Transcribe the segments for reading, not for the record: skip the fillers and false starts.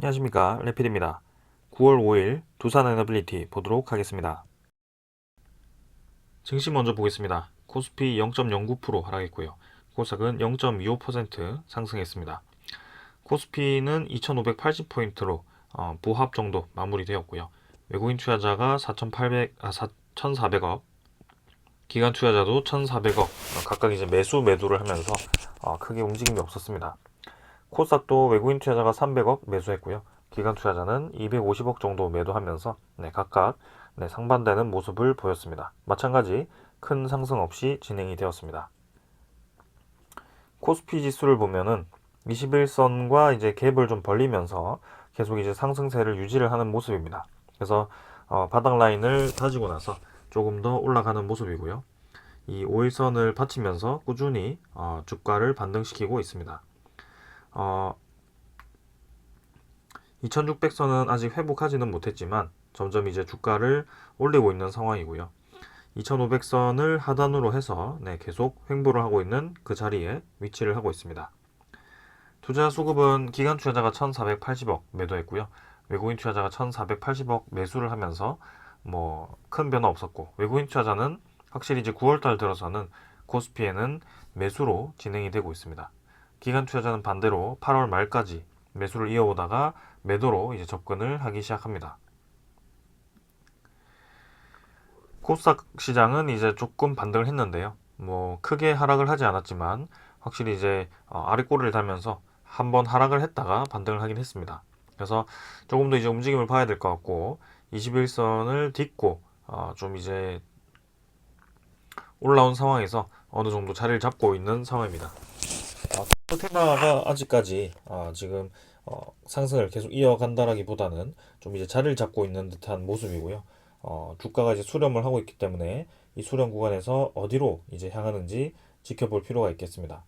안녕하십니까, 레필입니다. 9월 5일 두산 에너빌리티 보도록 하겠습니다. 증시 먼저 보겠습니다. 코스피 0.09% 하락했고요. 코스닥은 0.25% 상승했습니다. 코스피는 2,580포인트로 보합 정도 마무리되었고요. 외국인 투자자가 1,400억, 기관 투자자도 1,400억 각각 이제 매도를 하면서 크게 움직임이 없었습니다. 코스닥도 외국인 투자자가 300억 매수했고요. 기관 투자자는 250억 정도 매도하면서 각각 상반되는 모습을 보였습니다. 마찬가지 큰 상승 없이 진행이 되었습니다. 코스피 지수를 보면은 21선과 이제 갭을 좀 벌리면서 계속 이제 상승세를 유지를 하는 모습입니다. 그래서 바닥 라인을 다지고 나서 조금 더 올라가는 모습이고요. 이 5일선을 받치면서 꾸준히 주가를 반등시키고 있습니다. 2600선은 아직 회복하지는 못했지만 점점 이제 주가를 올리고 있는 상황이고요. 2500선을 하단으로 해서 계속 횡보를 하고 있는 그 자리에 위치를 하고 있습니다. 투자 수급은 기관 투자자가 1480억 매도했고요. 외국인 투자자가 1480억 매수를 하면서 뭐 큰 변화 없었고, 외국인 투자자는 확실히 이제 9월달 들어서는 코스피에는 매수로 진행이 되고 있습니다. 기관 투자자는 반대로 8월 말까지 매수를 이어오다가 매도로 이제 접근을 하기 시작합니다. 코스닥 시장은 이제 조금 반등을 했는데요. 뭐 크게 하락을 하지 않았지만 확실히 이제 아랫꼬리를 달면서 한번 하락을 했다가 반등을 하긴 했습니다. 그래서 조금 더 이제 움직임을 봐야 될 것 같고, 21선을 딛고 좀 이제 올라온 상황에서 어느 정도 자리를 잡고 있는 상황입니다. 테마가 아직까지 지금 상승을 계속 이어간다라기보다는 좀 이제 자리를 잡고 있는 듯한 모습이고요. 주가가 이제 수렴을 하고 있기 때문에 이 수렴 구간에서 어디로 이제 향하는지 지켜볼 필요가 있겠습니다.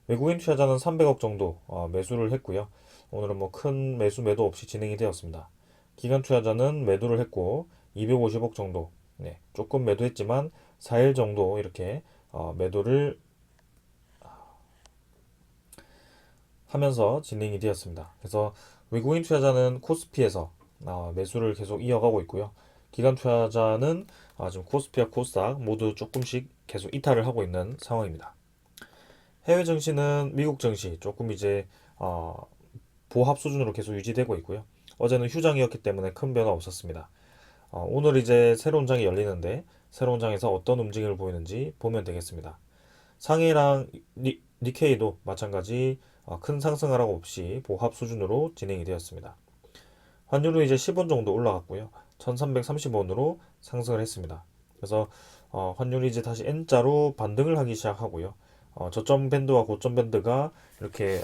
외국인 투자자는 300억 정도 매수를 했고요. 오늘은 뭐 큰 매도 없이 진행이 되었습니다. 기관 투자자는 매도를 했고 250억 정도, 조금 매도했지만 4일 정도 이렇게 매도를 하면서 진행이 되었습니다. 그래서 외국인 투자자는 코스피에서 매수를 계속 이어가고 있고요. 기관 투자자는 지금 코스피와 코스닥 모두 조금씩 계속 이탈을 하고 있는 상황입니다. 해외 증시는 미국 증시 조금 이제 보합 수준으로 계속 유지되고 있고요. 어제는 휴장이었기 때문에 큰 변화 없었습니다. 오늘 이제 새로운 장이 열리는데 새로운 장에서 어떤 움직임을 보이는지 보면 되겠습니다. 상해랑 니케이도 마찬가지 큰 상승하락 없이 보합 수준으로 진행이 되었습니다. 환율은 이제 10원 정도 올라갔고요. 1330원으로 상승을 했습니다. 그래서 환율이 이제 다시 N자로 반등을 하기 시작하고요. 저점 밴드와 고점 밴드가 이렇게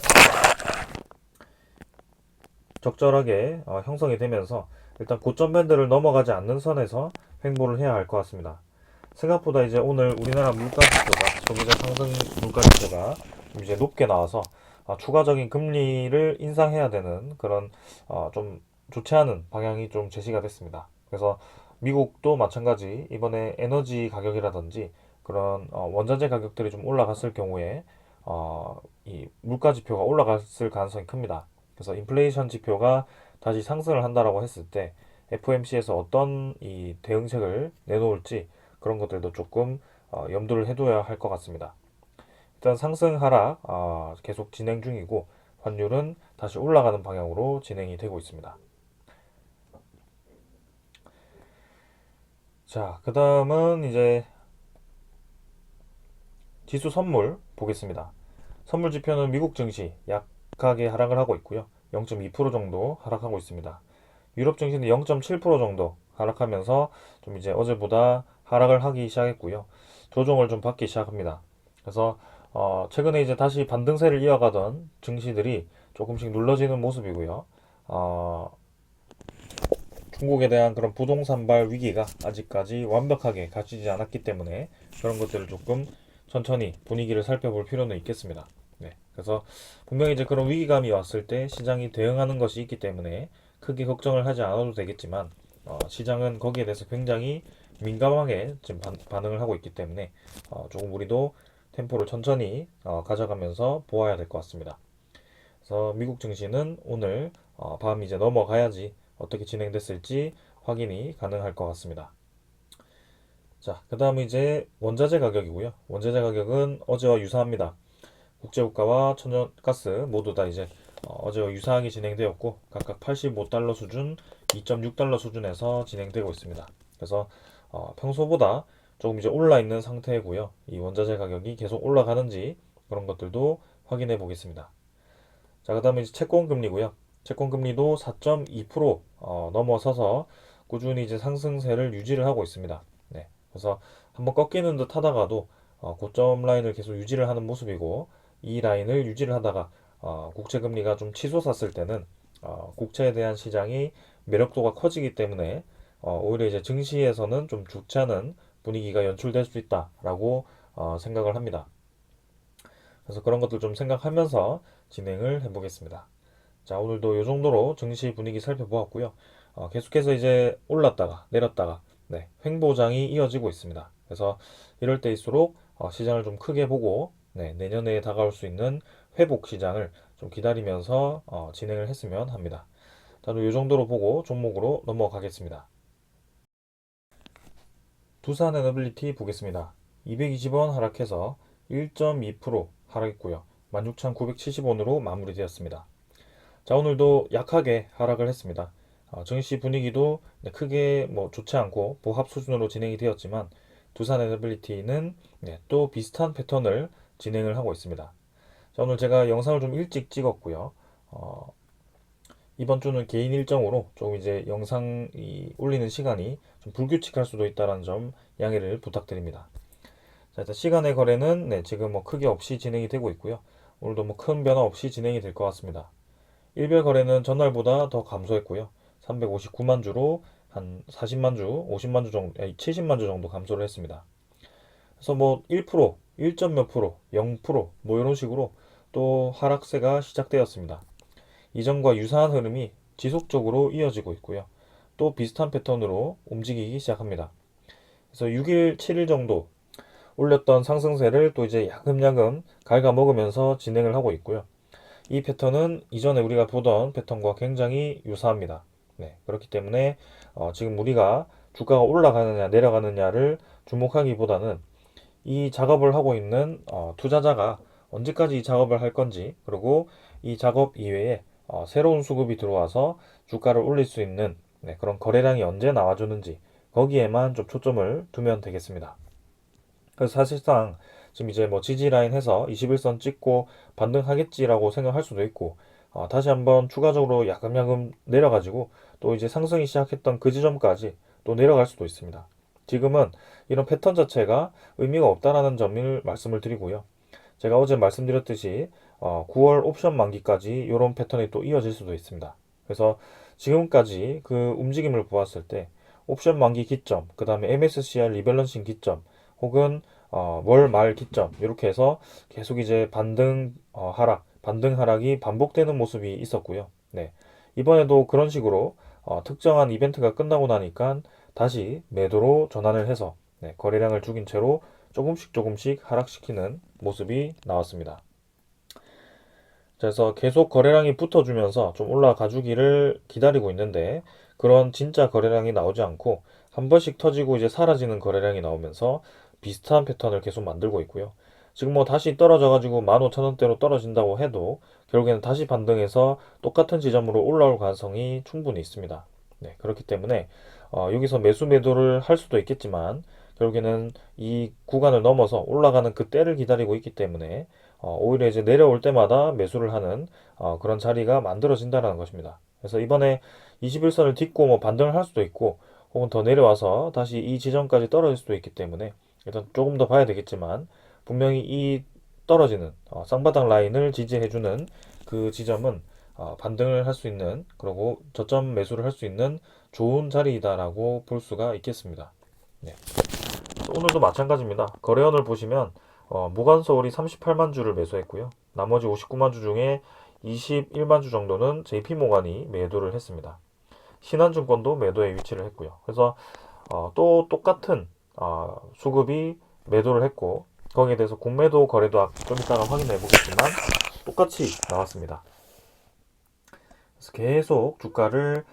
적절하게 형성이 되면서 일단 고점 밴드를 넘어가지 않는 선에서 횡보를 해야 할 것 같습니다. 생각보다 이제 오늘 우리나라 물가 지표가, 소비자 상승 물가 지표가 이제 높게 나와서 추가적인 금리를 인상해야 되는 그런 좀 좋지 않은 방향이 좀 제시가 됐습니다. 그래서 미국도 마찬가지 이번에 에너지 가격이라든지 그런 원자재 가격들이 좀 올라갔을 경우에 이 물가 지표가 올라갔을 가능성이 큽니다. 그래서 인플레이션 지표가 다시 상승을 한다라고 했을 때 FOMC에서 어떤 이 대응책을 내놓을지 그런 것들도 조금 염두를 해둬야 할 것 같습니다. 일단 상승 하락 계속 진행 중이고 환율은 다시 올라가는 방향으로 진행이 되고 있습니다. 자, 그 다음은 이제 지수 선물 보겠습니다. 선물 지표는 미국 증시 약하게 하락을 하고 있고요. 0.2% 정도 하락하고 있습니다. 유럽 증시는 0.7% 정도 하락하면서 좀 이제 어제보다 하락을 하기 시작했고요. 조정을 좀 받기 시작합니다. 그래서 최근에 이제 다시 반등세를 이어가던 증시들이 조금씩 눌러지는 모습이고요. 중국에 대한 그런 부동산발 위기가 아직까지 완벽하게 갇히지 않았기 때문에 그런 것들을 조금 천천히 분위기를 살펴볼 필요는 있겠습니다. 그래서 분명히 이제 그런 위기감이 왔을 때 시장이 대응하는 것이 있기 때문에 크게 걱정을 하지 않아도 되겠지만 시장은 거기에 대해서 굉장히 민감하게 지금 반응을 하고 있기 때문에 조금 우리도 템포를 천천히 가져가면서 보아야 될 것 같습니다. 그래서 미국 증시는 오늘 밤 이제 넘어가야지 어떻게 진행됐을지 확인이 가능할 것 같습니다. 자, 그 다음은 이제 원자재 가격이고요. 원자재 가격은 어제와 유사합니다. 국제유가와 천연가스 모두 다 이제 어제와 유사하게 진행되었고 각각 85달러 수준, 2.6달러 수준에서 진행되고 있습니다. 그래서 평소보다 조금 이제 올라 있는 상태고요. 이 원자재 가격이 계속 올라가는지 그런 것들도 확인해 보겠습니다. 자, 그다음에 이제 채권 금리고요. 채권 금리도 4.2% 넘어서서 꾸준히 이제 상승세를 유지를 하고 있습니다. 네. 그래서 한번 꺾이는 듯 하다가도 고점 라인을 계속 유지를 하는 모습이고 이 라인을 유지를 하다가 국채 금리가 좀 치솟았을 때는 국채에 대한 시장이 매력도가 커지기 때문에 오히려 이제 증시에서는 좀 좋지 않은 분위기가 연출될 수 있다라고 생각을 합니다. 그래서 그런 것들 좀 생각하면서 진행을 해보겠습니다. 자, 오늘도 이 정도로 증시 분위기 살펴보았고요. 계속해서 이제 올랐다가 내렸다가 네, 횡보장이 이어지고 있습니다. 그래서 이럴 때일수록 시장을 좀 크게 보고 네, 내년에 다가올 수 있는 회복 시장을 좀 기다리면서 진행을 했으면 합니다. 저는 이 정도로 보고 종목으로 넘어가겠습니다. 두산 에너빌리티 보겠습니다. 220원 하락해서 1.2% 하락했고요. 16,970원으로 마무리되었습니다. 자, 오늘도 약하게 하락을 했습니다. 증시 분위기도 크게 뭐 좋지 않고 보합 수준으로 진행이 되었지만 두산 에너빌리티는 또 비슷한 패턴을 진행을 하고 있습니다. 자, 오늘 제가 영상을 좀 일찍 찍었고요. 이번 주는 개인 일정으로 좀 이제 영상이 올리는 시간이 좀 불규칙할 수도 있다는 점 양해를 부탁드립니다. 자, 일단 시간의 거래는 지금 뭐 크게 없이 진행이 되고 있고요. 오늘도 뭐 큰 변화 없이 진행이 될 것 같습니다. 일별 거래는 전날보다 더 감소했고요. 359만 주로 한 40만 주, 50만 주 정도, 70만 주 정도 감소를 했습니다. 그래서 뭐 1%, 1점 몇 프로, 0%, 뭐 이런 식으로 또 하락세가 시작되었습니다. 이전과 유사한 흐름이 지속적으로 이어지고 있고요. 또 비슷한 패턴으로 움직이기 시작합니다. 그래서 6일, 7일 정도 올렸던 상승세를 또 이제 야금야금 갉아먹으면서 진행을 하고 있고요. 이 패턴은 이전에 우리가 보던 패턴과 굉장히 유사합니다. 네, 그렇기 때문에 지금 우리가 주가가 올라가느냐 내려가느냐를 주목하기보다는 이 작업을 하고 있는 투자자가 언제까지 이 작업을 할 건지, 그리고 이 작업 이외에 새로운 수급이 들어와서 주가를 올릴 수 있는 그런 거래량이 언제 나와주는지 거기에만 좀 초점을 두면 되겠습니다. 그래서 사실상 지금 이제 뭐 지지 라인 해서 21선 찍고 반등하겠지라고 생각할 수도 있고 다시 한번 추가적으로 야금야금 내려가지고 또 이제 상승이 시작했던 그 지점까지 또 내려갈 수도 있습니다. 지금은 이런 패턴 자체가 의미가 없다라는 점을 말씀을 드리고요. 제가 어제 말씀드렸듯이 9월 옵션 만기까지 이런 패턴이 또 이어질 수도 있습니다. 그래서 지금까지 그 움직임을 보았을 때 옵션 만기 기점, 그 다음에 MSCI 리밸런싱 기점, 혹은 월 말 기점 이렇게 해서 계속 이제 반등 하락이 반복되는 모습이 있었고요. 네. 이번에도 그런 식으로 특정한 이벤트가 끝나고 나니까 다시 매도로 전환을 해서 거래량을 죽인 채로 조금씩 하락시키는 모습이 나왔습니다. 그래서 계속 거래량이 붙어주면서 좀 올라가 주기를 기다리고 있는데 그런 진짜 거래량이 나오지 않고 한 번씩 터지고 이제 사라지는 거래량이 나오면서 비슷한 패턴을 계속 만들고 있고요. 지금 뭐 다시 떨어져가지고 15,000원대로 떨어진다고 해도 결국에는 다시 반등해서 똑같은 지점으로 올라올 가능성이 충분히 있습니다. 네, 그렇기 때문에 여기서 매도를 할 수도 있겠지만 결국에는 이 구간을 넘어서 올라가는 그 때를 기다리고 있기 때문에 오히려 이제 내려올 때마다 매수를 하는 그런 자리가 만들어진다는 것입니다. 그래서 이번에 21선을 딛고 뭐 반등을 할 수도 있고 혹은 더 내려와서 다시 이 지점까지 떨어질 수도 있기 때문에 일단 조금 더 봐야 되겠지만 분명히 이 떨어지는 쌍바닥 라인을 지지해주는 그 지점은 반등을 할 수 있는, 그리고 저점 매수를 할 수 있는 좋은 자리이다라고 볼 수가 있겠습니다. 네. 오늘도 마찬가지입니다. 거래원을 보시면 무관서울이 38만 주를 매수했고요. 나머지 59만 주 중에 21만 주 정도는 JP모간이 매도를 했습니다. 신한증권도 매도에 위치를 했고요. 그래서 또 똑같은 수급이 매도를 했고 거기에 대해서 공매도 거래도 좀 이따가 확인해 보겠지만 똑같이 나왔습니다. 그래서 계속 주가를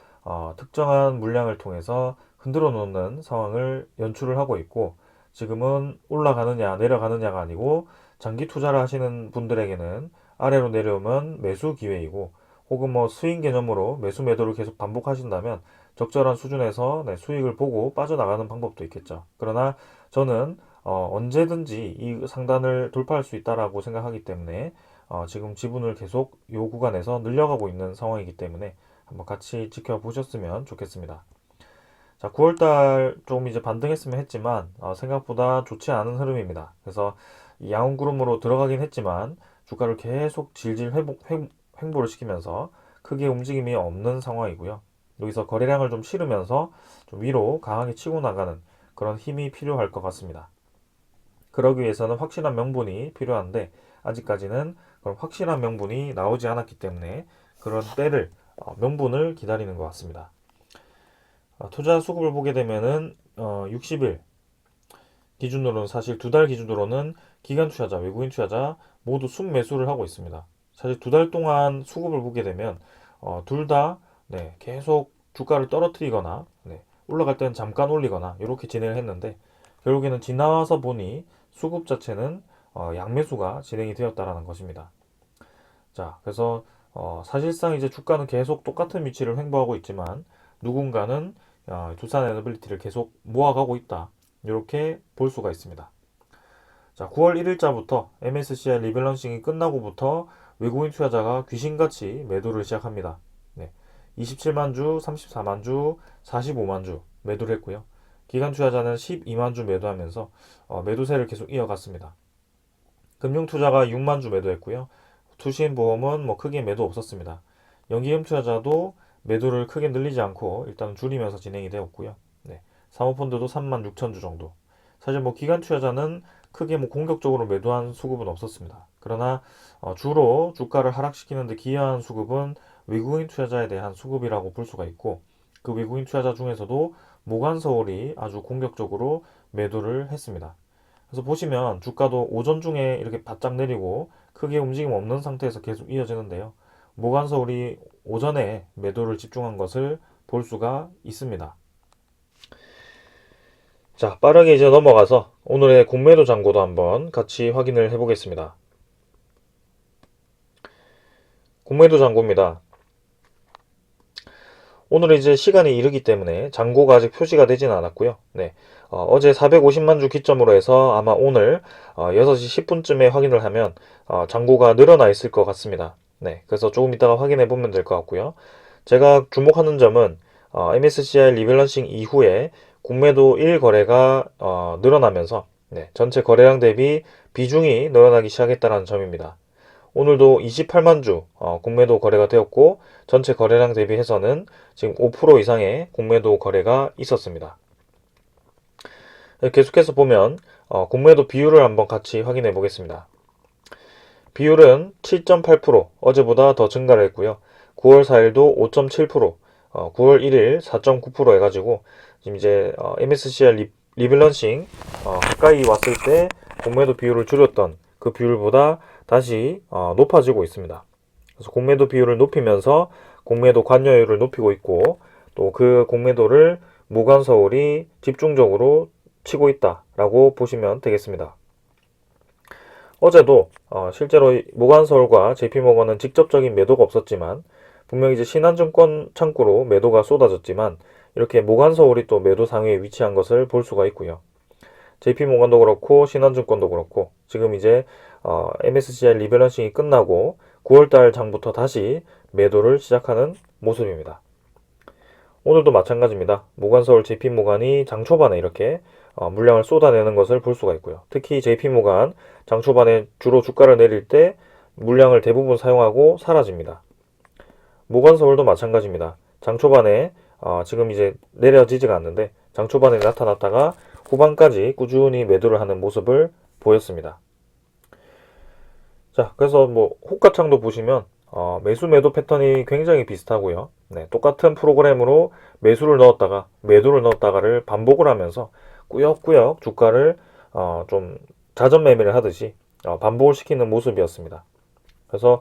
특정한 물량을 통해서 흔들어 놓는 상황을 연출을 하고 있고, 지금은 올라가느냐 내려가느냐가 아니고 장기 투자를 하시는 분들에게는 아래로 내려오면 매수 기회이고, 혹은 뭐 스윙 개념으로 매수 매도를 계속 반복하신다면 적절한 수준에서 수익을 보고 빠져나가는 방법도 있겠죠. 그러나 저는 언제든지 이 상단을 돌파할 수 있다라고 생각하기 때문에 지금 지분을 계속 이 구간에서 늘려가고 있는 상황이기 때문에 한번 같이 지켜보셨으면 좋겠습니다. 자, 9월달 좀 이제 반등했으면 했지만 생각보다 좋지 않은 흐름입니다. 그래서 이 양원 구름으로 들어가긴 했지만 주가를 계속 질질 횡보를 시키면서 크게 움직임이 없는 상황이고요. 여기서 거래량을 좀 실으면서 좀 위로 강하게 치고 나가는 그런 힘이 필요할 것 같습니다. 그러기 위해서는 확실한 명분이 필요한데 아직까지는 그런 확실한 명분이 나오지 않았기 때문에 그런 때를 명분을 기다리는 것 같습니다. 투자 수급을 보게 되면은 60일 기준으로는, 사실 두 달 기준으로는 기관 투자자, 외국인 투자자 모두 순매수를 하고 있습니다. 사실 두 달 동안 수급을 보게 되면 둘 다 계속 주가를 떨어뜨리거나 올라갈 때는 잠깐 올리거나 이렇게 진행을 했는데, 결국에는 지나와서 보니 수급 자체는 양매수가 진행이 되었다라는 것입니다. 자, 그래서 사실상 이제 주가는 계속 똑같은 위치를 횡보하고 있지만 누군가는 두산 에너빌리티를 계속 모아가고 있다, 이렇게 볼 수가 있습니다. 자, 9월 1일자부터 MSCI 리밸런싱이 끝나고부터 외국인 투자자가 귀신같이 매도를 시작합니다. 27만 주, 34만 주, 45만 주 매도를 했고요. 기관 투자자는 12만 주 매도하면서 매도세를 계속 이어갔습니다. 금융 투자가 6만 주 매도했고요. 투신 보험은 뭐 크게 매도 없었습니다. 연기금 투자자도 매도를 크게 늘리지 않고 일단 줄이면서 진행이 되었고요. 사모펀드도 3만 6천 주 정도. 사실 뭐 기관 투자자는 크게 뭐 공격적으로 매도한 수급은 없었습니다. 그러나 주로 주가를 하락시키는 데 기여한 수급은 외국인 투자자에 대한 수급이라고 볼 수가 있고, 그 외국인 투자자 중에서도 모간서울이 아주 공격적으로 매도를 했습니다. 그래서 보시면 주가도 오전 중에 이렇게 바짝 내리고 크게 움직임 없는 상태에서 계속 이어지는데요. 모간서울이 오전에 매도를 집중한 것을 볼 수가 있습니다. 자, 빠르게 이제 넘어가서 오늘의 공매도 잔고도 한번 같이 확인을 해보겠습니다. 공매도 잔고입니다. 오늘 이제 시간이 이르기 때문에 잔고가 아직 표시가 되지는 않았고요. 어제 450만 주 기점으로 해서 아마 오늘 6시 10분쯤에 확인을 하면 잔고가 늘어나 있을 것 같습니다. 그래서 조금 이따가 확인해 보면 될 것 같고요. 제가 주목하는 점은 MSCI 리밸런싱 이후에 공매도 1거래가 늘어나면서 전체 거래량 대비 비중이 늘어나기 시작했다는 점입니다. 오늘도 28만 주 공매도 거래가 되었고, 전체 거래량 대비해서는 지금 5% 이상의 공매도 거래가 있었습니다. 계속해서 보면 공매도 비율을 한번 같이 확인해 보겠습니다. 비율은 7.8%, 어제보다 더 증가를 했고요. 9월 4일도 5.7%, 9월 1일 4.9% 해가지고 지금 이제 MSCI 리밸런싱 가까이 왔을 때 공매도 비율을 줄였던 그 비율보다 다시 높아지고 있습니다. 그래서 공매도 비율을 높이면서 공매도 관여율을 높이고 있고, 또 그 공매도를 모간서울이 집중적으로 치고 있다라고 보시면 되겠습니다. 어제도 실제로 모간서울과 JP모건은 직접적인 매도가 없었지만 분명히 이제 신한증권 창구로 매도가 쏟아졌지만 이렇게 모간서울이 또 매도 상위에 위치한 것을 볼 수가 있고요. JP모건도 그렇고 신한증권도 그렇고 지금 이제 MSCI 리밸런싱이 끝나고 9월달 장부터 다시 매도를 시작하는 모습입니다. 오늘도 마찬가지입니다. 모간서울 JP모간이 장 초반에 이렇게 물량을 쏟아내는 것을 볼 수가 있고요. 특히 JP모간 장 초반에 주로 주가를 내릴 때 물량을 대부분 사용하고 사라집니다. 모간서울도 마찬가지입니다. 장 초반에 지금 이제 내려지지가 않는데 장 초반에 나타났다가 후반까지 꾸준히 매도를 하는 모습을 보였습니다. 자, 그래서 뭐 호가창도 보시면 매수 매도 패턴이 굉장히 비슷하고요. 똑같은 프로그램으로 매수를 넣었다가 매도를 넣었다가를 반복을 하면서 꾸역꾸역 주가를 좀 자전 매매를 하듯이 반복을 시키는 모습이었습니다. 그래서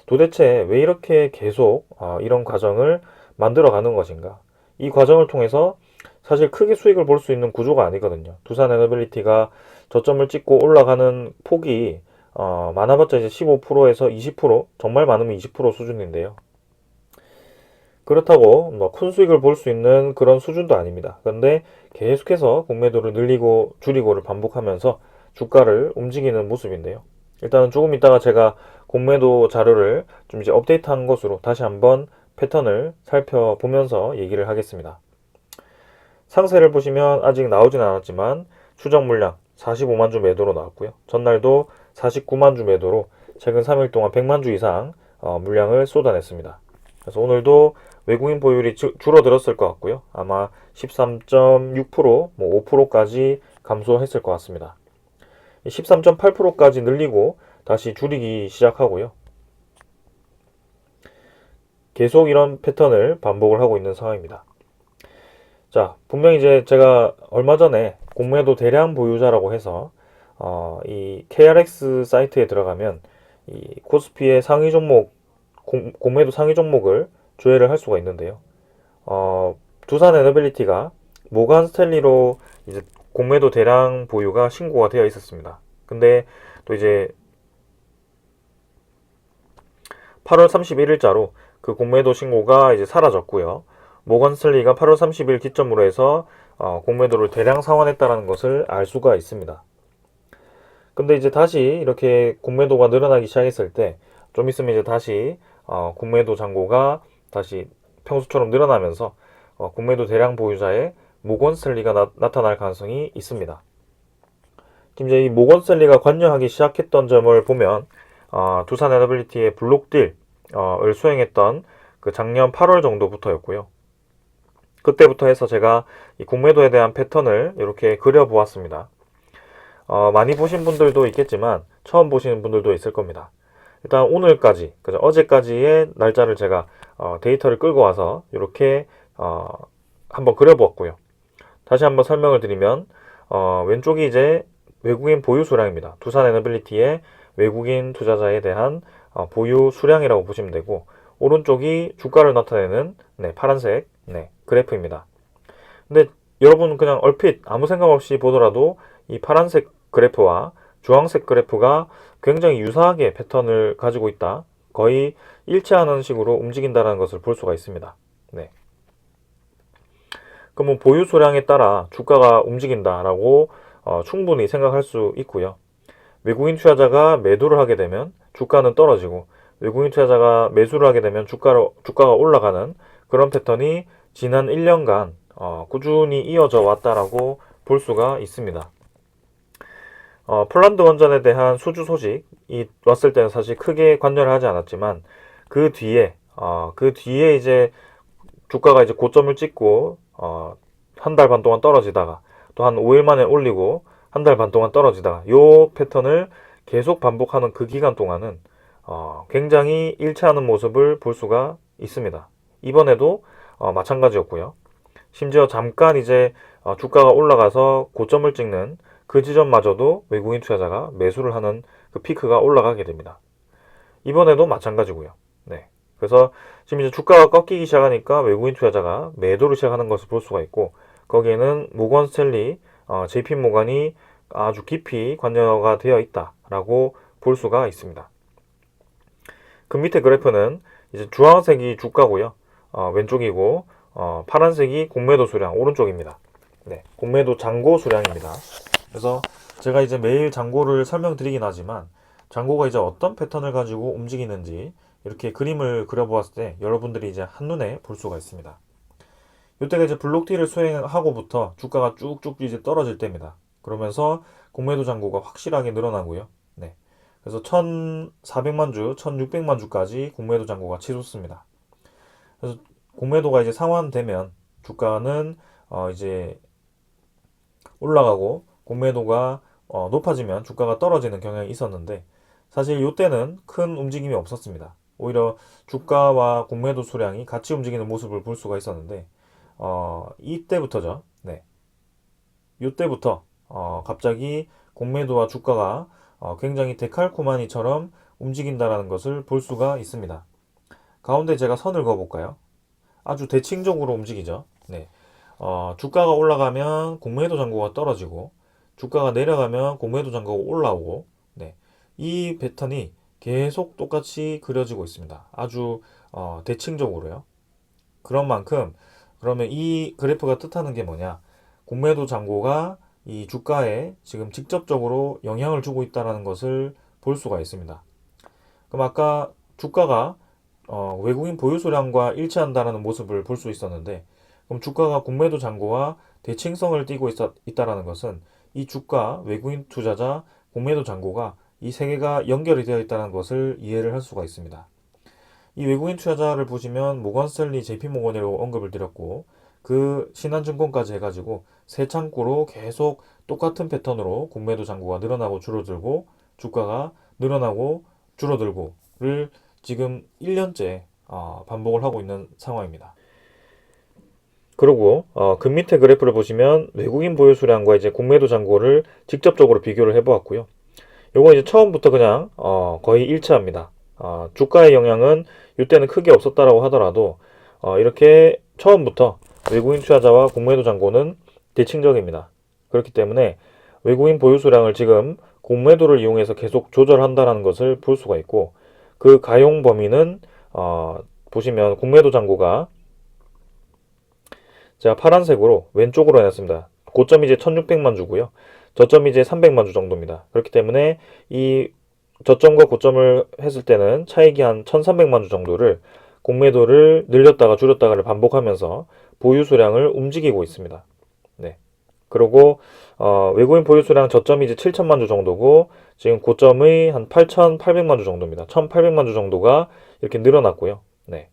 도대체 왜 이렇게 계속 이런 과정을 만들어 가는 것인가? 이 과정을 통해서 사실 크게 수익을 볼 수 있는 구조가 아니거든요. 두산 에너빌리티가 저점을 찍고 올라가는 폭이 많아봤자 이제 15%에서 20%, 정말 많으면 20% 수준인데요. 그렇다고 뭐 큰 수익을 볼 수 있는 그런 수준도 아닙니다. 그런데 계속해서 공매도를 늘리고 줄이고를 반복하면서 주가를 움직이는 모습인데요. 일단은 조금 있다가 제가 공매도 자료를 좀 이제 업데이트한 것으로 다시 한번 패턴을 살펴보면서 얘기를 하겠습니다. 상세를 보시면 아직 나오진 않았지만 추적 물량 45만 주 매도로 나왔고요. 전날도 49만 주 매도로 최근 3일 동안 100만 주 이상 물량을 쏟아냈습니다. 그래서 오늘도 외국인 보유율이 줄어들었을 것 같고요. 아마 13.6%, 뭐 5%까지 감소했을 것 같습니다. 13.8%까지 늘리고 다시 줄이기 시작하고요. 계속 이런 패턴을 반복을 하고 있는 상황입니다. 자, 분명히 이제 제가 얼마 전에 공매도 대량 보유자라고 해서 이 KRX 사이트에 들어가면 이 코스피의 상위 종목 공매도 상위 종목을 조회를 할 수가 있는데요. 두산 에너빌리티가 모간 스탠리로 이제 공매도 대량 보유가 신고가 되어 있었습니다. 근데 또 이제 8월 31일자로 그 공매도 신고가 이제 사라졌고요. 모건 스탠리가 8월 30일 기점으로 해서 공매도를 대량 상환했다는 것을 알 수가 있습니다. 근데 이제 다시 이렇게 공매도가 늘어나기 시작했을 때 좀 있으면 이제 다시 공매도 잔고가 다시 평소처럼 늘어나면서 공매도 대량 보유자의 모건 스탠리가 나타날 가능성이 있습니다. 지금 이제 이 모건 스탠리가 관여하기 시작했던 점을 보면 두산 에너빌리티의 블록딜을 수행했던 그 작년 8월 정도부터였고요. 그때부터 해서 제가 이 공매도에 대한 패턴을 이렇게 그려보았습니다. 많이 보신 분들도 있겠지만 처음 보시는 분들도 있을 겁니다. 일단 오늘까지, 그죠? 어제까지의 날짜를 제가 데이터를 끌고 와서 이렇게 한번 그려보았고요. 다시 한번 설명을 드리면 왼쪽이 이제 외국인 보유 수량입니다. 두산 에너빌리티의 외국인 투자자에 대한 보유 수량이라고 보시면 되고, 오른쪽이 주가를 나타내는 파란색 그래프입니다. 근데 여러분 그냥 얼핏 아무 생각 없이 보더라도 이 파란색 그래프와 주황색 그래프가 굉장히 유사하게 패턴을 가지고 있다. 거의 일치하는 식으로 움직인다는 것을 볼 수가 있습니다. 네. 그러면 보유 수량에 따라 주가가 움직인다라고 충분히 생각할 수 있고요. 외국인 투자자가 매도를 하게 되면 주가는 떨어지고, 외국인 투자자가 매수를 하게 되면 주가가 올라가는 그런 패턴이 지난 1년간 꾸준히 이어져 왔다라고 볼 수가 있습니다. 폴란드 원전에 대한 수주 소식이 왔을 때는 사실 크게 관여를 하지 않았지만 그 뒤에 이제 주가가 이제 고점을 찍고 한 달 반 동안 떨어지다가 또 한 5일 만에 올리고 한 달 반 동안 떨어지다가 요 패턴을 계속 반복하는 그 기간 동안은 굉장히 일치하는 모습을 볼 수가 있습니다. 이번에도 마찬가지였고요. 심지어 잠깐 이제 주가가 올라가서 고점을 찍는 그 지점마저도 외국인 투자자가 매수를 하는 그 피크가 올라가게 됩니다. 이번에도 마찬가지고요. 네. 그래서 지금 이제 주가가 꺾이기 시작하니까 외국인 투자자가 매도를 시작하는 것을 볼 수가 있고, 거기에는 모건 스탠리, JP 모건이 아주 깊이 관여가 되어 있다라고 볼 수가 있습니다. 그 밑에 그래프는 이제 주황색이 주가고요. 왼쪽이고 파란색이 공매도 수량 오른쪽입니다. 네, 공매도 잔고 수량입니다. 그래서 제가 이제 매일 잔고를 설명드리긴 하지만 잔고가 이제 어떤 패턴을 가지고 움직이는지 이렇게 그림을 그려보았을 때 여러분들이 이제 한눈에 볼 수가 있습니다. 이때가 이제 블록딜을 수행하고부터 주가가 쭉쭉 이제 떨어질 때입니다. 그러면서 공매도 잔고가 확실하게 늘어나고요. 네. 그래서 1,400만 주, 1,600만 주까지 공매도 잔고가 치솟습니다. 그래서 공매도가 이제 상환되면 주가는 이제 올라가고, 공매도가 높아지면 주가가 떨어지는 경향이 있었는데 사실 이때는 큰 움직임이 없었습니다. 오히려 주가와 공매도 수량이 같이 움직이는 모습을 볼 수가 있었는데 이때부터죠. 네. 이때부터 갑자기 공매도와 주가가 굉장히 데칼코마니처럼 움직인다라는 것을 볼 수가 있습니다. 가운데 제가 선을 그어볼까요? 아주 대칭적으로 움직이죠. 네. 주가가 올라가면 공매도 잔고가 떨어지고, 주가가 내려가면 공매도 잔고가 올라오고, 네. 이 패턴이 계속 똑같이 그려지고 있습니다. 아주 대칭적으로요. 그런 만큼 그러면 이 그래프가 뜻하는 게 뭐냐? 공매도 잔고가 이 주가에 지금 직접적으로 영향을 주고 있다는 것을 볼 수가 있습니다. 그럼 아까 주가가 외국인 보유 수량과 일치한다는 모습을 볼 수 있었는데, 그럼 주가가 공매도 잔고와 대칭성을 띠고 있다는 것은 이 주가, 외국인 투자자, 공매도 잔고가 이 세 개가 연결이 되어 있다는 것을 이해를 할 수가 있습니다. 이 외국인 투자자를 보시면 모건 스탠리, JP 모건이라고 언급을 드렸고, 그 신한증권까지 해가지고 세 창구로 계속 똑같은 패턴으로 공매도 잔고가 늘어나고 줄어들고 주가가 늘어나고 줄어들고를 지금 1년째 반복을 하고 있는 상황입니다. 그리고 그 밑에 그래프를 보시면 외국인 보유 수량과 이제 공매도 잔고를 직접적으로 비교를 해보았고요. 요거 이제 처음부터 그냥 거의 일치합니다. 주가의 영향은 이때는 크게 없었다라고 하더라도 이렇게 처음부터 외국인 투자자와 공매도 잔고는 대칭적입니다. 그렇기 때문에 외국인 보유 수량을 지금 공매도를 이용해서 계속 조절한다는 것을 볼 수가 있고, 그 가용 범위는 보시면 공매도 잔고가 제가 파란색으로 왼쪽으로 해놨습니다. 고점이 이제 1600만 주고요. 저점이 이제 300만 주 정도입니다. 그렇기 때문에 이 저점과 고점을 했을 때는 차익이 한 1300만 주 정도를 공매도를 늘렸다가 줄였다가를 반복하면서 보유 수량을 움직이고 있습니다. 네. 그리고 외국인 보유 수량 저점이 이제 7천만 주 정도고 지금 고점의 한 8,800만 주 정도입니다. 1,800만 주 정도가 이렇게 늘어났고요. 네.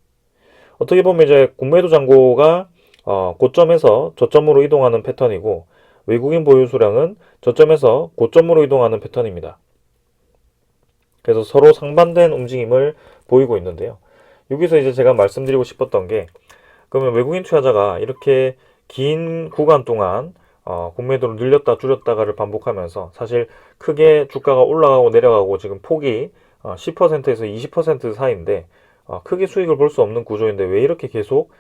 어떻게 보면 이제 공매도 잔고가 고점에서 저점으로 이동하는 패턴이고, 외국인 보유 수량은 저점에서 고점으로 이동하는 패턴입니다. 그래서 서로 상반된 움직임을 보이고 있는데요. 여기서 이제 제가 말씀드리고 싶었던 게, 그러면 외국인 투자자가 이렇게 긴 구간 동안 공매도를 늘렸다 줄였다가를 반복하면서 사실 크게 주가가 올라가고 내려가고 지금 폭이 10%에서 20% 사이인데 크게 수익을 볼 수 없는 구조인데 왜 이렇게 계속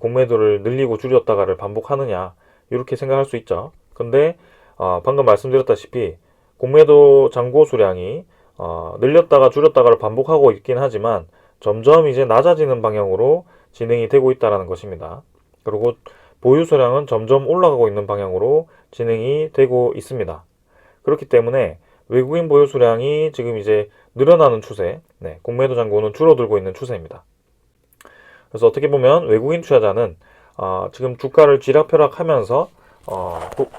공매도를 늘리고 줄였다가를 반복하느냐, 이렇게 생각할 수 있죠. 근데 방금 말씀드렸다시피 공매도 잔고 수량이 늘렸다가 줄였다가를 반복하고 있긴 하지만 점점 이제 낮아지는 방향으로 진행이 되고 있다는 것입니다. 그리고 보유 수량은 점점 올라가고 있는 방향으로 진행이 되고 있습니다. 그렇기 때문에 외국인 보유 수량이 지금 이제 늘어나는 추세, 네, 공매도 잔고는 줄어들고 있는 추세입니다. 그래서 어떻게 보면 외국인 투자자는 지금 주가를 쥐락펴락하면서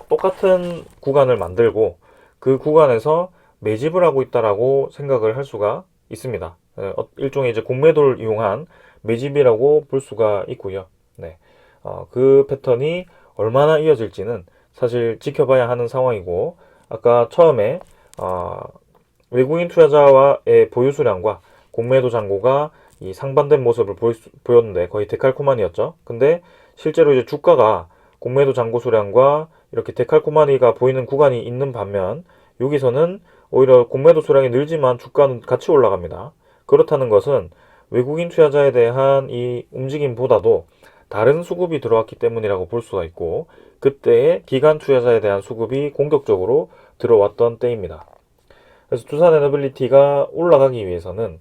똑같은 구간을 만들고 그 구간에서 매집을 하고 있다라고 생각을 할 수가 있습니다. 일종의 이제 공매도를 이용한 매집이라고 볼 수가 있고요. 네. 그 패턴이 얼마나 이어질지는 사실 지켜봐야 하는 상황이고, 아까 처음에 외국인 투자자와의 보유 수량과 공매도 잔고가 이 상반된 모습을 보였는데 거의 데칼코마니였죠. 근데 실제로 이제 주가가 공매도 잔고 수량과 이렇게 데칼코마니가 보이는 구간이 있는 반면 여기서는 오히려 공매도 수량이 늘지만 주가는 같이 올라갑니다. 그렇다는 것은 외국인 투자자에 대한 이 움직임보다도 다른 수급이 들어왔기 때문이라고 볼 수가 있고, 그때의 기관 투자자에 대한 수급이 공격적으로 들어왔던 때입니다. 그래서 투자 에너빌리티가 올라가기 위해서는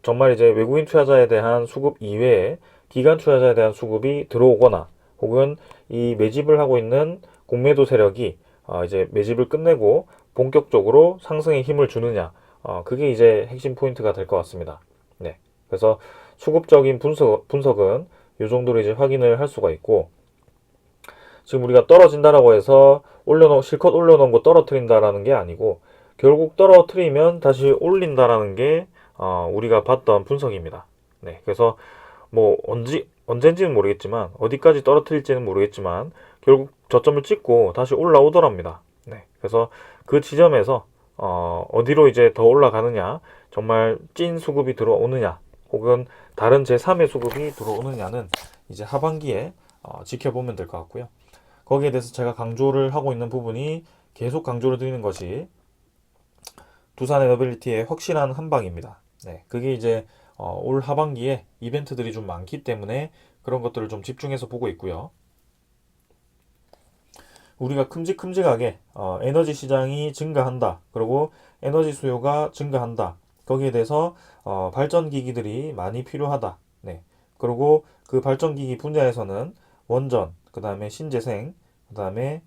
정말 이제 외국인 투자자에 대한 수급 이외에 기관 투자자에 대한 수급이 들어오거나 혹은 이 매집을 하고 있는 공매도 세력이 이제 매집을 끝내고 본격적으로 상승에 힘을 주느냐, 그게 이제 핵심 포인트가 될 것 같습니다. 네. 그래서 수급적인 분석은 이 정도로 이제 확인을 할 수가 있고, 지금 우리가 떨어진다라고 해서 실컷 올려놓은 거 떨어뜨린다라는 게 아니고, 결국 떨어뜨리면 다시 올린다라는 게 우리가 봤던 분석입니다. 네, 그래서 뭐 언젠지는 모르겠지만 어디까지 떨어뜨릴지는 모르겠지만 결국 저점을 찍고 다시 올라오더랍니다. 네, 그래서 그 지점에서 어디로 이제 더 올라가느냐, 정말 찐 수급이 들어오느냐 혹은 다른 제3의 수급이 들어오느냐는 이제 하반기에 지켜보면 될 것 같고요. 거기에 대해서 제가 강조를 하고 있는 부분이, 계속 강조를 드리는 것이 두산 에너빌리티의 확실한 한방입니다. 네, 그게 이제 올 하반기에 이벤트들이 좀 많기 때문에 그런 것들을 좀 집중해서 보고 있고요. 우리가 큼직큼직하게 에너지 시장이 증가한다. 그리고 에너지 수요가 증가한다. 거기에 대해서 발전기기들이 많이 필요하다. 네. 그리고 그 발전기기 분야에서는 원전, 그 다음에 신재생, 그 다음에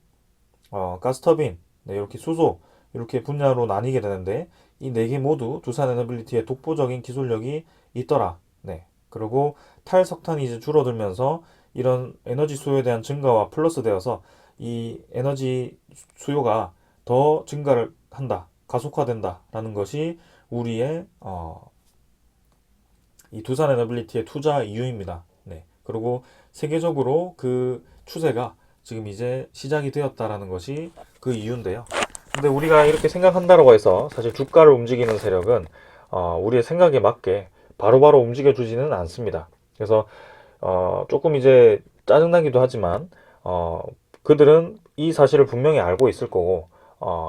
가스터빈, 네, 이렇게 수소, 이렇게 분야로 나뉘게 되는데 이 네 개 모두 두산 에너빌리티의 독보적인 기술력이 있더라. 네. 그리고 탈석탄이 이제 줄어들면서 이런 에너지 수요에 대한 증가와 플러스 되어서 이 에너지 수요가 더 증가를 한다, 가속화된다라는 것이 우리의 이 두산 에너빌리티의 투자 이유입니다. 네. 그리고 세계적으로 그 추세가 지금 이제 시작이 되었다라는 것이 그 이유인데요. 근데 우리가 이렇게 생각한다라고 해서 사실 주가를 움직이는 세력은 우리의 생각에 맞게 바로바로 움직여주지는 않습니다. 그래서 조금 이제 짜증나기도 하지만 그들은 이 사실을 분명히 알고 있을 거고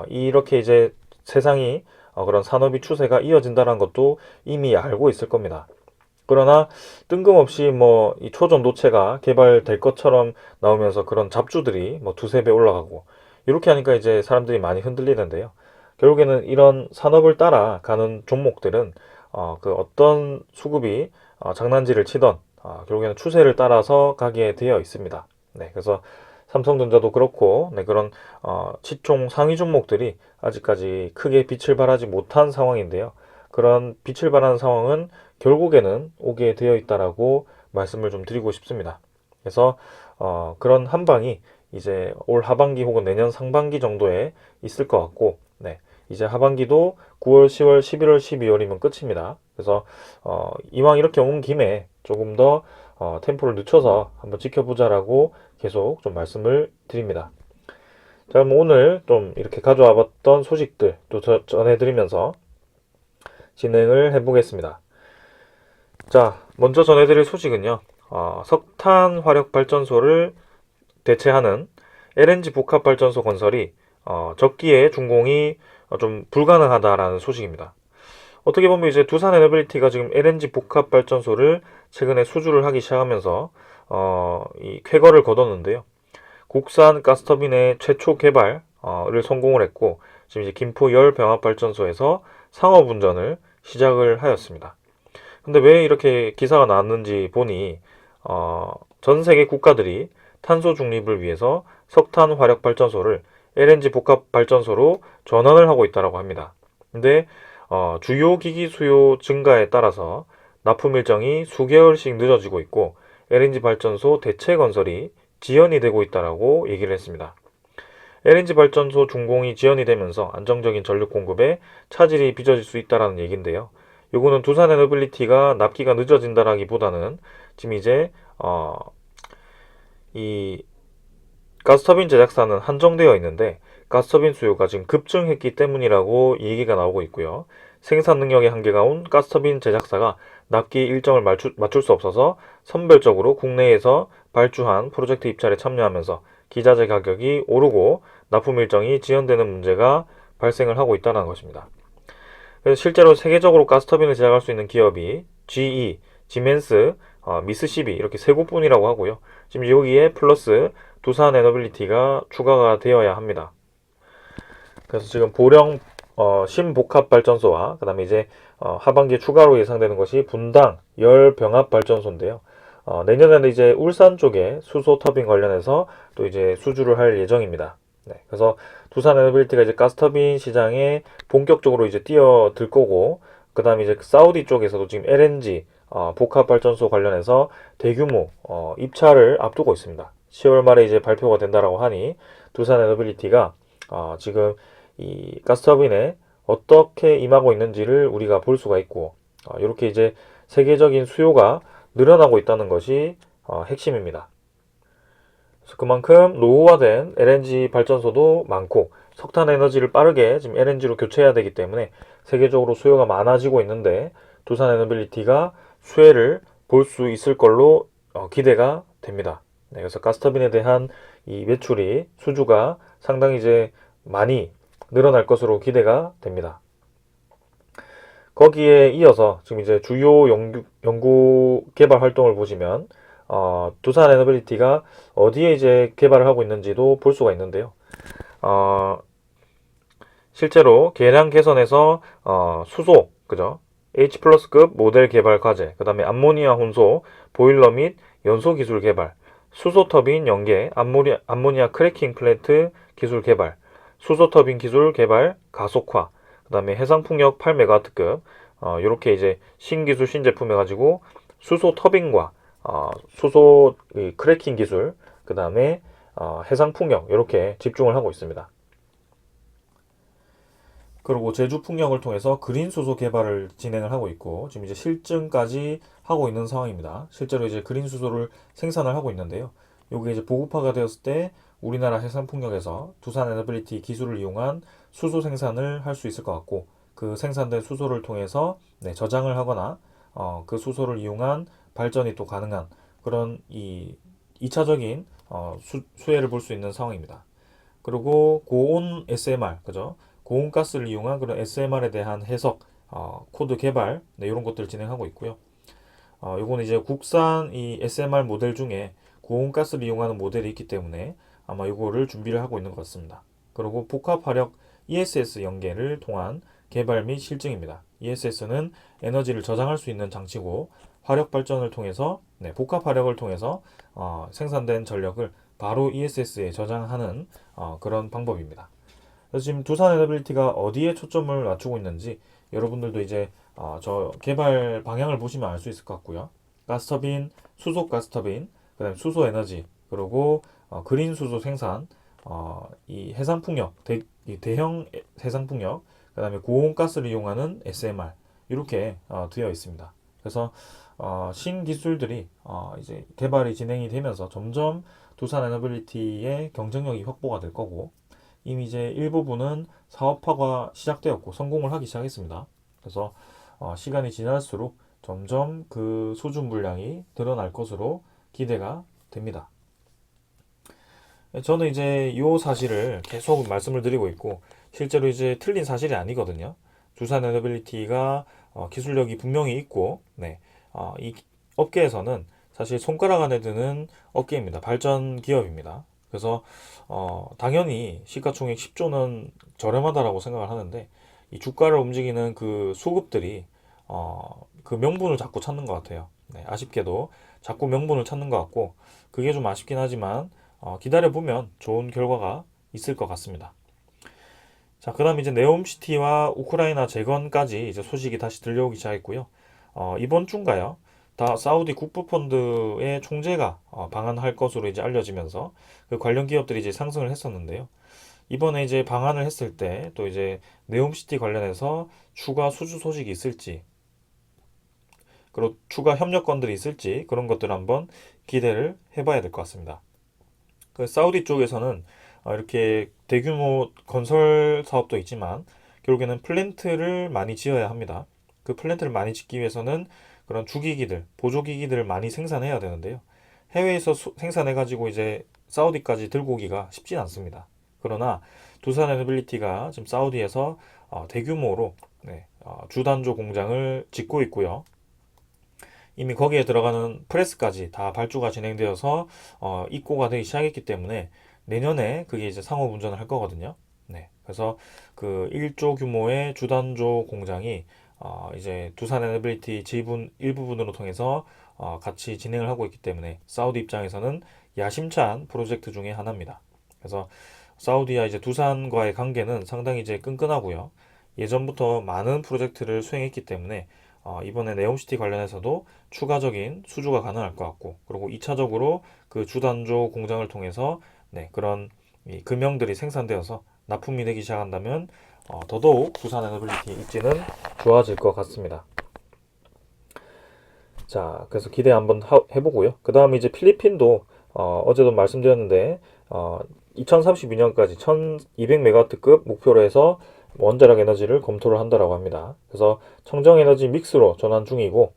이렇게 이제 세상이 그런 산업이 추세가 이어진다는 것도 이미 알고 있을 겁니다. 그러나 뜬금없이 뭐 이 초전도체가 개발될 것처럼 나오면서 그런 잡주들이 뭐 두세 배 올라가고 이렇게 하니까 이제 사람들이 많이 흔들리는데요. 결국에는 이런 산업을 따라가는 종목들은 그 어떤 수급이 장난질을 치던 결국에는 추세를 따라서 가게 되어 있습니다. 네, 그래서 삼성전자도 그렇고 네, 그런 시총 상위 종목들이 아직까지 크게 빛을 발하지 못한 상황인데요. 그런 빛을 발하는 상황은 결국에는 오게 되어 있다라고 말씀을 좀 드리고 싶습니다. 그래서 그런 한방이 이제 올 하반기 혹은 내년 상반기 정도에 있을 것 같고, 네, 이제 하반기도 9월, 10월, 11월, 12월이면 끝입니다. 그래서 이왕 이렇게 온 김에 조금 더 템포를 늦춰서 한번 지켜보자라고 계속 좀 말씀을 드립니다. 자, 그럼 오늘 좀 이렇게 가져와 봤던 소식들 또 전해드리면서 진행을 해보겠습니다. 자, 먼저 전해드릴 소식은요. 석탄 화력 발전소를 대체하는 LNG 복합 발전소 건설이 적기에 준공이 좀 불가능하다라는 소식입니다. 어떻게 보면 이제 두산 에너빌리티가 지금 LNG 복합 발전소를 최근에 수주를 하기 시작하면서 이 쾌거를 거뒀는데요. 국산 가스터빈의 최초 개발을 성공을 했고 지금 이제 김포 열 병합 발전소에서 상업 운전을 시작을 하였습니다. 근데 왜 이렇게 기사가 나왔는지 보니 전 세계 국가들이 탄소 중립을 위해서 석탄 화력 발전소를 LNG 복합 발전소로 전환을 하고 있다고 합니다. 근데 주요 기기 수요 증가에 따라서 납품 일정이 수개월씩 늦어지고 있고 LNG 발전소 대체 건설이 지연이 되고 있다고 얘기를 했습니다. LNG 발전소 준공이 지연이 되면서 안정적인 전력 공급에 차질이 빚어질 수 있다는 얘기인데요. 요거는 두산 에너빌리티가 납기가 늦어진다라기보다는 지금 이제 이 가스터빈 제작사는 한정되어 있는데 가스터빈 수요가 지금 급증했기 때문이라고 얘기가 나오고 있고요. 생산 능력의 한계가 온 가스터빈 제작사가 납기 일정을 맞출 수 없어서 선별적으로 국내에서 발주한 프로젝트 입찰에 참여하면서 기자재 가격이 오르고 납품 일정이 지연되는 문제가 발생을 하고 있다는 것입니다. 그래서 실제로 세계적으로 가스터빈을 제작할 수 있는 기업이 GE, 지멘스, 미쓰시비 이렇게 세 곳뿐이라고 하고요. 지금 여기에 플러스 두산 에너빌리티가 추가가 되어야 합니다. 그래서 지금 보령 신복합 발전소와 그다음에 이제 하반기에 추가로 예상되는 것이 분당 열 병합 발전소인데요. 내년에는 이제 울산 쪽에 수소 터빈 관련해서 또 이제 수주를 할 예정입니다. 네, 그래서 두산 에너빌리티가 이제 가스터빈 시장에 본격적으로 이제 뛰어들 거고, 그 다음에 이제 사우디 쪽에서도 지금 LNG 복합 발전소 관련해서 대규모 입찰을 앞두고 있습니다. 10월 말에 이제 발표가 된다라고 하니 두산 에너빌리티가 지금 이 가스터빈에 어떻게 임하고 있는지를 우리가 볼 수가 있고 이렇게 이제 세계적인 수요가 늘어나고 있다는 것이 핵심입니다. 그래서 그만큼 노후화된 LNG 발전소도 많고 석탄 에너지를 빠르게 지금 LNG로 교체해야 되기 때문에 세계적으로 수요가 많아지고 있는데 두산 에너빌리티가 수혜를 볼 수 있을 걸로 기대가 됩니다. 네, 그래서 가스터빈에 대한 이 매출이 수주가 상당히 이제 많이 늘어날 것으로 기대가 됩니다. 거기에 이어서 지금 이제 주요 연구 개발 활동을 보시면 두산 에너빌리티가 어디에 이제 개발을 하고 있는지도 볼 수가 있는데요. 어, 실제로 계량 개선에서 수소, 그죠? H 플러스급 모델 개발 과제, 그 다음에 암모니아 혼소, 보일러 및 연소 기술 개발, 수소 터빈 연계, 암모니아 크래킹 플랜트 기술 개발, 수소 터빈 기술 개발 가속화, 그 다음에 해상 풍력 8메가와트급, 이렇게 이제 신기술 신제품 해가지고 수소 터빈과 수소 크래킹 기술, 그 다음에 해상 풍력 이렇게 집중을 하고 있습니다. 그리고 제주 풍력을 통해서 그린 수소 개발을 진행을 하고 있고 지금 이제 실증까지 하고 있는 상황입니다. 실제로 이제 그린 수소를 생산을 하고 있는데요. 이게 이제 보급화가 되었을 때 우리나라 해상 풍력에서 두산 에너빌리티 기술을 이용한 수소 생산을 할 수 있을 것 같고 그 생산된 수소를 통해서 저장을 하거나 그 수소를 이용한 발전이 또 가능한 그런 이 2차적인 수혜를 볼 수 있는 상황입니다. 그리고 고온 SMR, 그죠? 고온가스를 이용한 그런 SMR에 대한 해석, 코드 개발, 이런 것들을 진행하고 있고요. 요거는 이제 국산 이 SMR 모델 중에 고온가스를 이용하는 모델이 있기 때문에 아마 요거를 준비를 하고 있는 것 같습니다. 그리고 복합화력 ESS 연계를 통한 개발 및 실증입니다. ESS는 에너지를 저장할 수 있는 장치고 화력 발전을 통해서 복합화력을 통해서 생산된 전력을 바로 ESS에 저장하는 그런 방법입니다. 그래서 지금 두산 에너빌리티가 어디에 초점을 맞추고 있는지 여러분들도 이제 저 개발 방향을 보시면 알 수 있을 것 같고요. 가스터빈, 수소 가스터빈, 그다음에 수소 에너지, 그리고 그린 수소 생산, 이 해상풍력, 이 대형 해상풍력, 그다음에 고온가스를 이용하는 SMR 이렇게 되어 있습니다. 그래서 신기술들이 이제 개발이 진행이 되면서 점점 두산 에너빌리티의 경쟁력이 확보가 될 거고 이미 이제 일부분은 사업화가 시작되었고 성공을 하기 시작했습니다. 그래서 시간이 지날수록 점점 그 수준 물량이 늘어날 것으로 기대가 됩니다. 저는 이제 이 사실을 계속 말씀을 드리고 있고 실제로 이제 틀린 사실이 아니거든요. 두산 에너빌리티가 기술력이 분명히 있고 이 업계에서는 사실 손가락 안에 드는 업계입니다. 발전 기업입니다. 그래서 당연히 시가총액 10조는 저렴하다라고 생각을 하는데 이 주가를 움직이는 그 수급들이 그 명분을 자꾸 찾는 것 같아요. 아쉽게도 자꾸 명분을 찾는 것 같고 그게 좀 아쉽긴 하지만 기다려보면 좋은 결과가 있을 것 같습니다. 자, 그 다음 이제 네옴시티와 우크라이나 재건까지 이제 소식이 다시 들려오기 시작했고요. 이번 주인가요? 다 사우디 국부펀드의 총재가 방한할 것으로 이제 알려지면서 그 관련 기업들이 이제 상승을 했었는데요. 이번에 이제 방한을 했을 때 또 이제 네옴시티 관련해서 추가 수주 소식이 있을지 그리고 추가 협력건들이 있을지 그런 것들을 한번 기대를 해봐야 될 것 같습니다. 그 사우디 쪽에서는 이렇게 대규모 건설 사업도 있지만 결국에는 플랜트를 많이 지어야 합니다. 그 플랜트를 많이 짓기 위해서는 그런 주기기들, 보조기기들을 많이 생산해야 되는데요. 해외에서 생산해가지고 이제 사우디까지 들고 오기가 쉽진 않습니다. 그러나 두산 에너빌리티가 지금 사우디에서 대규모로 주단조 공장을 짓고 있고요. 이미 거기에 들어가는 프레스까지 다 발주가 진행되어서 입고가 되기 시작했기 때문에 내년에 그게 이제 상업 운전을 할 거거든요. 그래서 그 1조 규모의 주단조 공장이 이제 두산 에너빌리티 지분 일부분으로 통해서 같이 진행을 하고 있기 때문에 사우디 입장에서는 야심찬 프로젝트 중에 하나입니다. 그래서 사우디와 이제 두산과의 관계는 상당히 이제 끈끈하고요. 예전부터 많은 프로젝트를 수행했기 때문에 이번에 네옴시티 관련해서도 추가적인 수주가 가능할 것 같고 그리고 2차적으로 그 주단조 공장을 통해서 그런 금형들이 생산되어서 납품이 되기 시작한다면 더더욱 두산 에너빌리티 입지는 좋아질 것 같습니다. 자, 그래서 기대 한번 해보고요. 그 다음에 이제 필리핀도 어제도 말씀드렸는데 2032년까지 1200메가와트급 목표로 해서 원자력 에너지를 검토를 한다라고 합니다. 그래서 청정 에너지 믹스로 전환 중이고,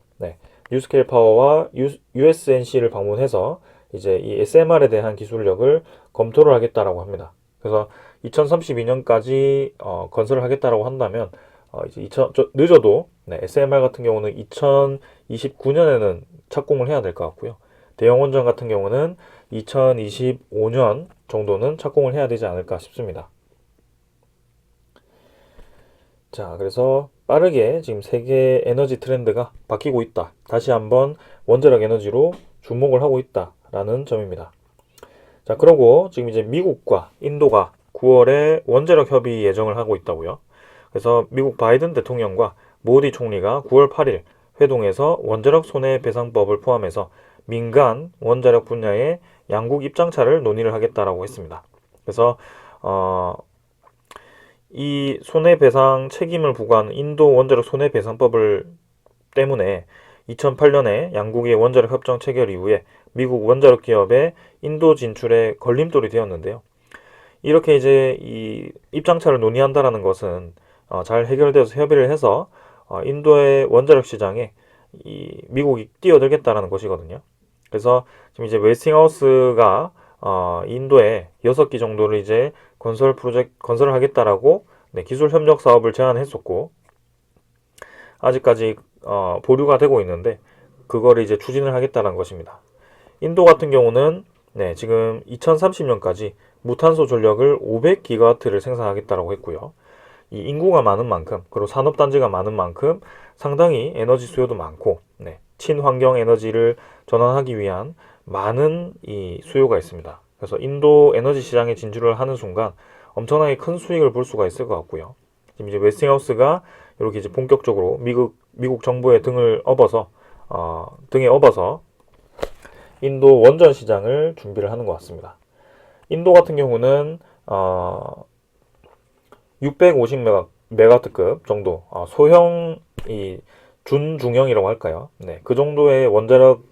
뉴스케일 파워와 USNC를 방문해서 이제 이 SMR에 대한 기술력을 검토를 하겠다라고 합니다. 그래서 2032년까지 건설을 하겠다라고 한다면 이제 늦어도 네, SMR 같은 경우는 2029년에는 착공을 해야 될 것 같고요. 대형 원전 같은 경우는 2025년 정도는 착공을 해야 되지 않을까 싶습니다. 자, 그래서 빠르게 지금 세계 에너지 트렌드가 바뀌고 있다. 다시 한번 원자력 에너지로 주목을 하고 있다라는 점입니다. 자, 그러고 지금 이제 미국과 인도가 9월에 원자력 협의 예정을 하고 있다고요. 그래서 미국 바이든 대통령과 모디 총리가 9월 8일 회동에서 원자력 손해배상법을 포함해서 민간 원자력 분야의 양국 입장차를 논의를 하겠다라고 했습니다. 그래서 이 손해배상 책임을 부과한 인도 원자력 손해배상법을 때문에 2008년에 양국의 원자력 협정 체결 이후에 미국 원자력 기업의 인도 진출에 걸림돌이 되었는데요. 이렇게 이제 이 입장차를 논의한다라는 것은 잘 해결되어서 협의를 해서 인도의 원자력 시장에 이 미국이 뛰어들겠다라는 것이거든요. 그래서 지금 이제 웨스팅하우스가 인도에 6기 정도를 이제 건설을 하겠다라고 기술 협력 사업을 제안했었고 아직까지 보류가 되고 있는데 그거를 이제 추진을 하겠다는 것입니다. 인도 같은 경우는 지금 2030년까지 무탄소 전력을 500기가와트를 생산하겠다고 했고요. 이 인구가 많은 만큼 그리고 산업단지가 많은 만큼 상당히 에너지 수요도 많고 친환경 에너지를 전환하기 위한 많은 이 수요가 있습니다. 그래서 인도 에너지 시장에 진출을 하는 순간 엄청나게 큰 수익을 볼 수가 있을 것 같고요. 지금 이제 웨스팅하우스가 이렇게 이제 본격적으로 미국 정부의 등에 업어서 인도 원전 시장을 준비를 하는 것 같습니다. 인도 같은 경우는 650메가와트급 정도 소형 이 준중형이라고 할까요? 그 정도의 원자력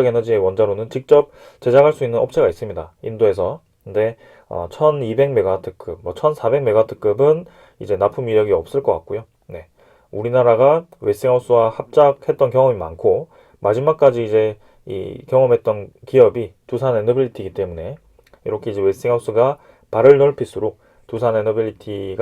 에너지의 원자로는 직접 제작할 수 있는 업체가 있습니다. 인도에서. 근데 1200메가와트급, 1400메가와트급은 이제 납품 이력이 없을 것 같고요. 우리나라가 웨스팅하우스와 합작했던 경험이 많고 마지막까지 이제 이 경험했던 기업이 두산 에너빌리티이기 때문에 이렇게 이제 웨스팅하우스가 발을 넓힐수록 두산 에너빌리티의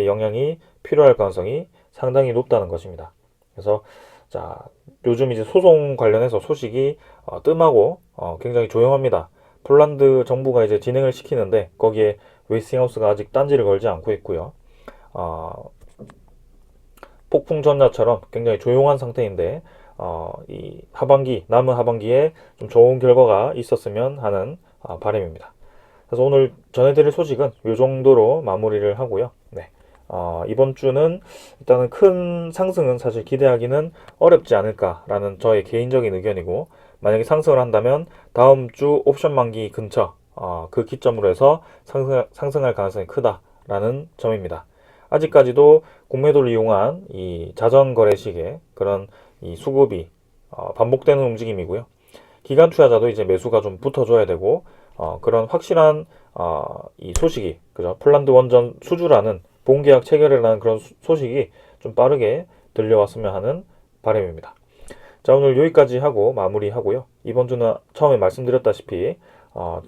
영향이 필요할 가능성이 상당히 높다는 것입니다. 그래서 자, 요즘 이제 소송 관련해서 소식이 뜸하고 굉장히 조용합니다. 폴란드 정부가 이제 진행을 시키는데 거기에 웨스팅하우스가 아직 딴지를 걸지 않고 있고요. 폭풍 전야처럼 굉장히 조용한 상태인데 이 남은 하반기에 좀 좋은 결과가 있었으면 하는 바람입니다. 그래서 오늘 전해드릴 소식은 이 정도로 마무리를 하고요. 이번 주는 일단은 큰 상승은 사실 기대하기는 어렵지 않을까라는 저의 개인적인 의견이고 만약에 상승을 한다면 다음 주 옵션 만기 근처 그 기점으로 해서 상승할 가능성이 크다라는 점입니다. 아직까지도 공매도를 이용한 이 자전 거래식의 그런 이 수급이 반복되는 움직임이고요. 기관 투자자도 이제 매수가 좀 붙어줘야 되고 그런 확실한 이 소식이 그죠? 폴란드 원전 수주라는 본계약 체결이라는 그런 소식이 좀 빠르게 들려왔으면 하는 바람입니다. 자, 오늘 여기까지 하고 마무리하고요. 이번 주는 처음에 말씀드렸다시피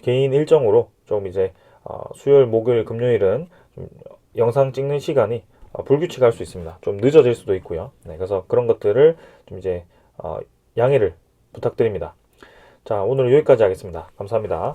개인 일정으로 좀 이제 수요일, 목요일, 금요일은 좀 영상 찍는 시간이 불규칙할 수 있습니다. 좀 늦어질 수도 있고요. 그래서 그런 것들을 좀 이제 양해를 부탁드립니다. 자, 오늘 여기까지 하겠습니다. 감사합니다.